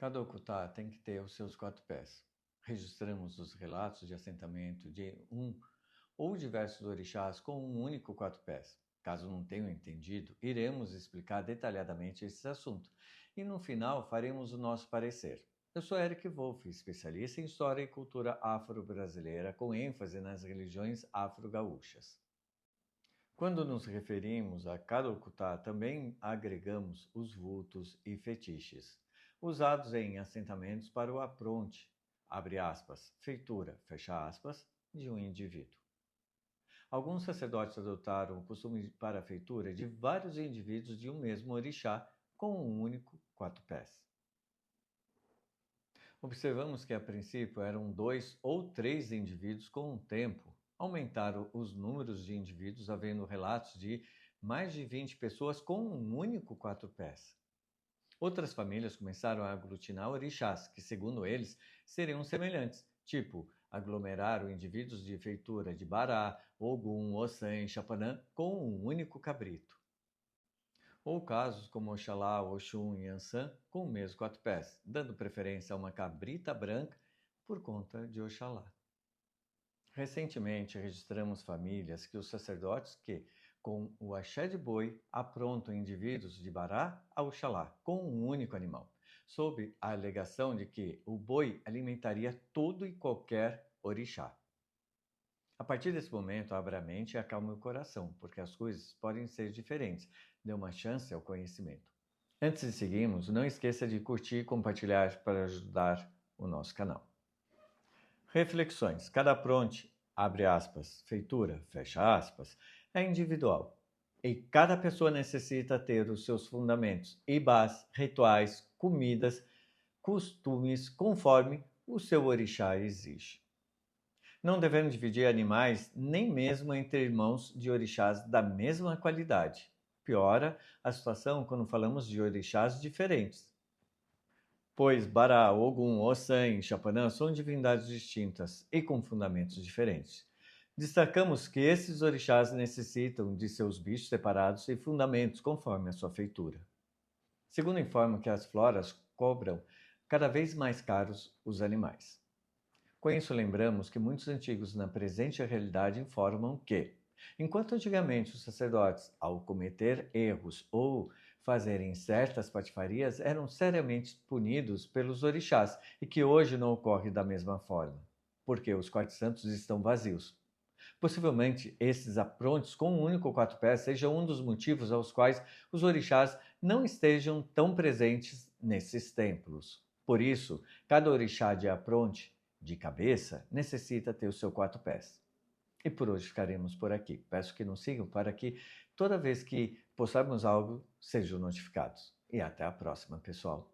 Cada Okutá tem que ter os seus 4 pés. Registramos os relatos de assentamento de um ou diversos orixás com um único 4 pés. Caso não tenham entendido, iremos explicar detalhadamente esse assunto e no final faremos o nosso parecer. Eu sou Eric Wolff, especialista em História e Cultura Afro-Brasileira com ênfase nas religiões afro-gaúchas. Quando nos referimos a cada Okutá, também agregamos os vultos e fetiches, usados em assentamentos para o apronte, abre aspas, feitura, fecha aspas, de um indivíduo. Alguns sacerdotes adotaram o costume para a feitura de vários indivíduos de um mesmo orixá com um único 4 pés. Observamos que a princípio eram 2 ou 3 indivíduos. Com o tempo, aumentaram os números de indivíduos, havendo relatos de mais de 20 pessoas com um único 4 pés. Outras famílias começaram a aglutinar orixás, que segundo eles seriam semelhantes, tipo aglomeraram indivíduos de feitura de Bará, Ogum, Ossan e Chapanã com um único cabrito. Ou casos como Oxalá, Oxum e Ansan com o mesmo 4 pés, dando preferência a uma cabrita branca por conta de Oxalá. Recentemente, registramos famílias que os sacerdotes com o axé de boi, aprontam indivíduos de Bará a Oxalá com um único animal, sob a alegação de que o boi alimentaria todo e qualquer orixá. A partir desse momento, abra a mente e acalme o coração, porque as coisas podem ser diferentes. Dê uma chance ao conhecimento. Antes de seguirmos, não esqueça de curtir e compartilhar para ajudar o nosso canal. Reflexões. Cada apronte, abre aspas, feitura, fecha aspas, é individual. E cada pessoa necessita ter os seus fundamentos, ibás, rituais, comidas, costumes, conforme o seu orixá exige. Não devemos dividir animais nem mesmo entre irmãos de orixás da mesma qualidade. Piora a situação quando falamos de orixás diferentes, pois Bará, Ogum, Ossan e Chapanã são divindades distintas e com fundamentos diferentes. Destacamos que esses orixás necessitam de seus bichos separados e fundamentos conforme a sua feitura. Segundo informa que as floras cobram cada vez mais caros os animais. Com isso, lembramos que muitos antigos na presente realidade informam que, enquanto antigamente os sacerdotes, ao cometer erros ou fazerem certas patifarias, eram seriamente punidos pelos orixás, e que hoje não ocorre da mesma forma, porque os quartos santos estão vazios. Possivelmente, esses aprontes com um único 4 pés sejam um dos motivos aos quais os orixás não estejam tão presentes nesses templos. Por isso, cada orixá de apronte de cabeça necessita ter o seu 4 pés. E por hoje ficaremos por aqui. Peço que nos sigam para que toda vez que postarmos algo sejam notificados. E até a próxima, pessoal.